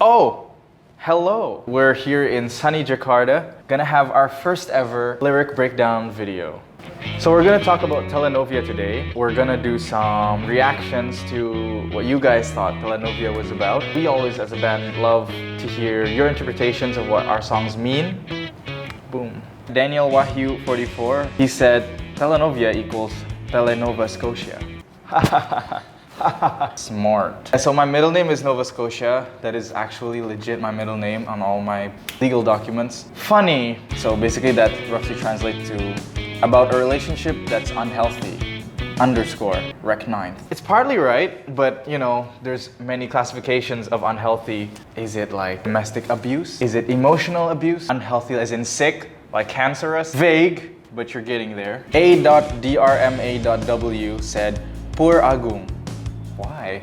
Oh, hello. We're here in sunny Jakarta, gonna have our first ever lyric breakdown video. So we're gonna talk about Telenovia today. We're gonna do some reactions to what you guys thought Telenovia was about. We always, as a band, love to hear your interpretations of what our songs mean. Boom. Daniel Wahyu 44, he said, Telenovia equals Telenovascotia. Smart. So my middle name is Novascotia. That is actually legit my middle name on all my legal documents. Funny. So basically that roughly translates to about a relationship that's unhealthy. Underscore rec 9. It's partly right, but you know, there's many classifications of unhealthy. Is it like domestic abuse? Is it emotional abuse? Unhealthy as in sick, like cancerous? Vague, but you're getting there. A.drma.w said, Poor Agung. Why?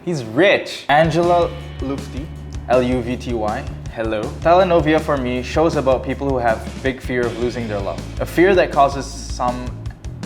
He's rich. Angela Lufty, Luvty, hello. Telenovia for me shows about people who have big fear of losing their love. A fear that causes some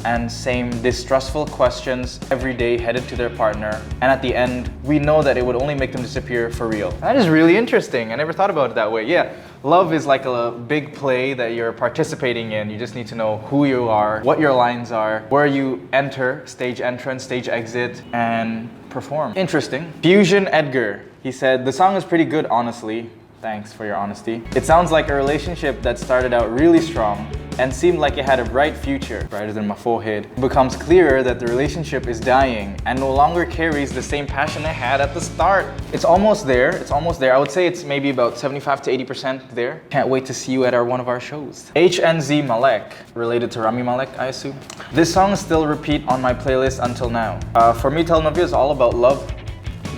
and same distrustful questions every day headed to their partner, and at the end, we know that it would only make them disappear for real. That is really interesting. I never thought about it that way. Yeah, love is like a big play that you're participating in. You just need to know who you are, what your lines are, where you enter, stage entrance, stage exit, and perform. Interesting. Fusion Edgar, he said, the song is pretty good, honestly. Thanks for your honesty. It sounds like a relationship that started out really strong and seemed like it had a bright future, brighter than my forehead. It becomes clearer that the relationship is dying and no longer carries the same passion it had at the start. It's almost there, it's almost there. I would say it's maybe about 75 to 80% there. Can't wait to see you at one of our shows. HNZ Malek, related to Rami Malek, I assume. This song still repeat on my playlist until now. For me, Telenovia is all about love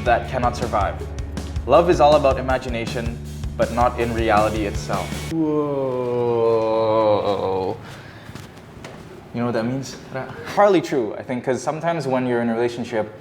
that cannot survive. Love is all about imagination, but not in reality itself. Whoa. You know what that means? Partly true, I think, because sometimes when you're in a relationship,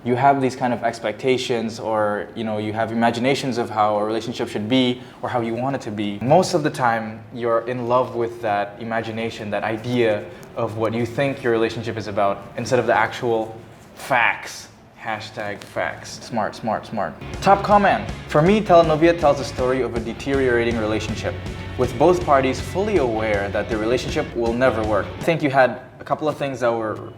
you have these kind of expectations, or you know, you have imaginations of how a relationship should be or how you want it to be. Most of the time, you're in love with that imagination, that idea of what you think your relationship is about, instead of the actual facts. Hashtag facts. Smart, smart, smart. Top comment. For me, Telenovia tells the story of a deteriorating relationship, with both parties fully aware that the relationship will never work. I think you had a couple of things that were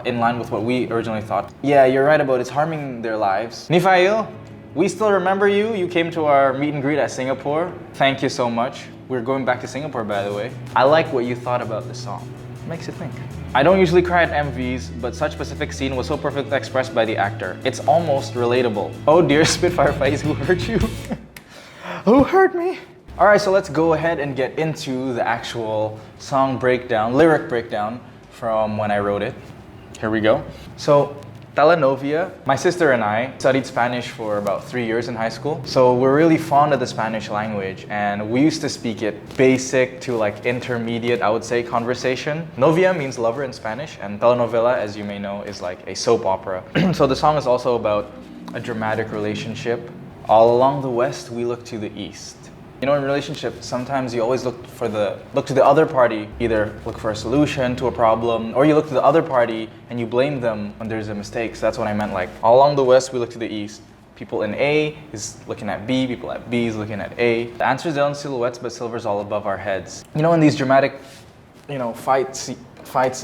in line with what we originally thought. Yeah, you're right about it's harming their lives. Nifail, we still remember you. You came to our meet and greet at Singapore. Thank you so much. We're going back to Singapore, by the way. I like what you thought about this song. It makes you think. I don't usually cry at MVs, but such specific scene was so perfectly expressed by the actor. It's almost relatable. Oh dear Spitfire Faiz, who hurt you? Who hurt me? Alright, so let's go ahead and get into the actual song breakdown, lyric breakdown from when I wrote it. Here we go. So, Telenovia, my sister and I studied Spanish for about 3 years in high school. So we're really fond of the Spanish language, and we used to speak it basic to like intermediate, I would say, conversation. Novia means lover in Spanish, and telenovela, as you may know, is like a soap opera. So the song is also about a dramatic relationship. All along the West, we look to the East. You know, in relationships, sometimes you always look to the other party, either look for a solution to a problem, or you look to the other party and you blame them when there's a mistake. So that's what I meant, like, all along the West, we look to the East. People in A is looking at B, people at B is looking at A. The answer's down in silhouettes, but silver's all above our heads. You know, in these dramatic, you know, fights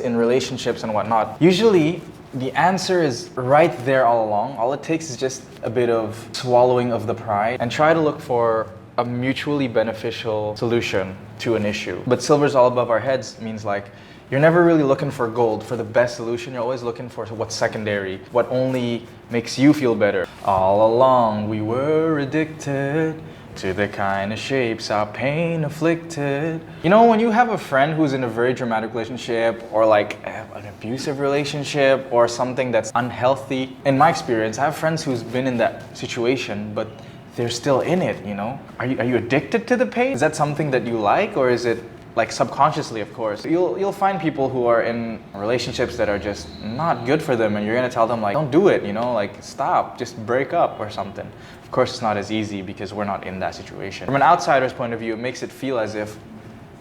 in relationships and whatnot, usually the answer is right there all along. All it takes is just a bit of swallowing of the pride and try to look for a mutually beneficial solution to an issue. But silver's all above our heads means like you're never really looking for gold, for the best solution. You're always looking for what's secondary, what only makes you feel better. All along we were addicted to the kind of shapes our pain afflicted. You know, when you have a friend who's in a very dramatic relationship, or like an abusive relationship, or something that's unhealthy, in my experience, I have friends who's been in that situation, but they're still in it, you know? Are you addicted to the pain? Is that something that you like, or is it like subconsciously, of course? You'll find people who are in relationships that are just not good for them, and you're gonna tell them like, don't do it, you know, like stop, just break up or something. Of course, it's not as easy because we're not in that situation. From an outsider's point of view, it makes it feel as if,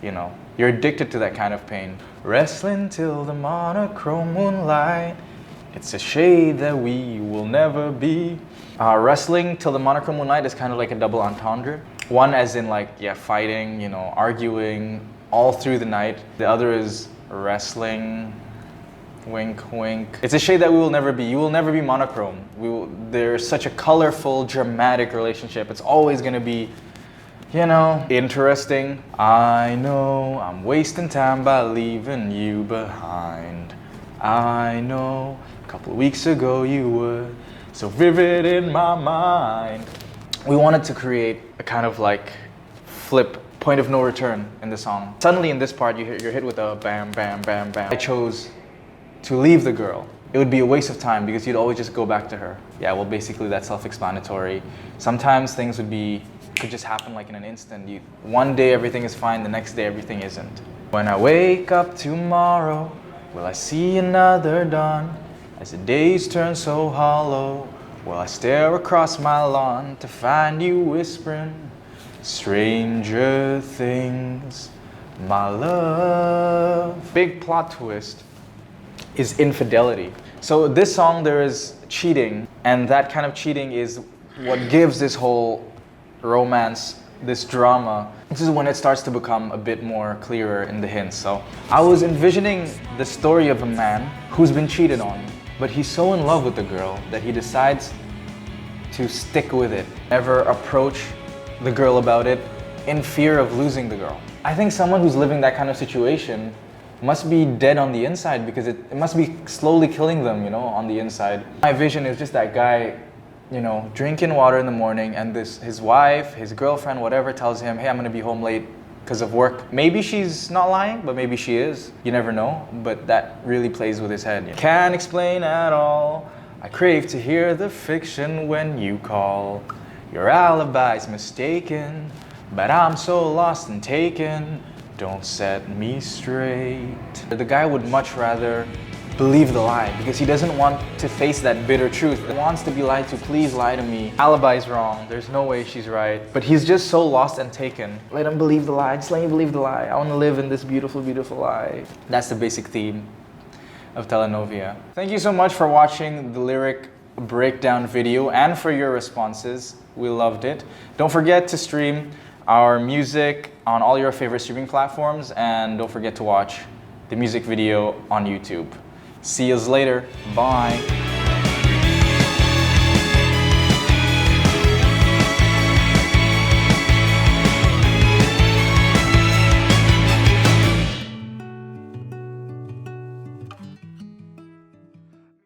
you know, you're addicted to that kind of pain. Wrestling till the monochrome moonlight, it's a shade that we will never be. Wrestling till the monochrome moonlight is kind of like a double entendre. One as in like, yeah, fighting, you know, arguing all through the night. The other is wrestling, wink, wink. It's a shade that we will never be. You will never be monochrome. There's such a colorful, dramatic relationship. It's always gonna be, you know, interesting. I know I'm wasting time by leaving you behind. I know a couple of weeks ago you were so vivid in my mind. We wanted to create a kind of like flip, point of no return in the song. Suddenly in this part, you're hit with a bam, bam, bam, bam. I chose to leave the girl. It would be a waste of time because you'd always just go back to her. Yeah, well, basically that's self-explanatory. Sometimes things could just happen like in an instant. One day everything is fine, the next day everything isn't. When I wake up tomorrow, will I see another dawn? As the days turn so hollow, will I stare across my lawn to find you whispering stranger things, my love. Big plot twist is infidelity. So this song, there is cheating, and that kind of cheating is what gives this whole romance, this drama. This is when it starts to become a bit more clearer in the hints. So I was envisioning the story of a man who's been cheated on, but he's so in love with the girl that he decides to stick with it, never approach the girl about it in fear of losing the girl. I think someone who's living that kind of situation must be dead on the inside because it must be slowly killing them, you know, on the inside. My vision is just that guy, you know, drinking water in the morning, and his wife, his girlfriend, whatever, tells him, hey, I'm gonna be home late because of work. Maybe she's not lying, but maybe she is. You never know, but that really plays with his head. Can't explain at all. I crave to hear the fiction when you call. Your alibi's mistaken, but I'm so lost and taken. Don't set me straight. The guy would much rather believe the lie because he doesn't want to face that bitter truth. He wants to be lied to. Please lie to me. Alibi's wrong. There's no way she's right. But he's just so lost and taken. Let him believe the lie. Just let me believe the lie. I want to live in this beautiful, beautiful lie. That's the basic theme of Telenovia. Thank you so much for watching the lyric breakdown video and for your responses. We loved it. Don't forget to stream our music on all your favorite streaming platforms, and don't forget to watch the music video on YouTube. See you later. Bye.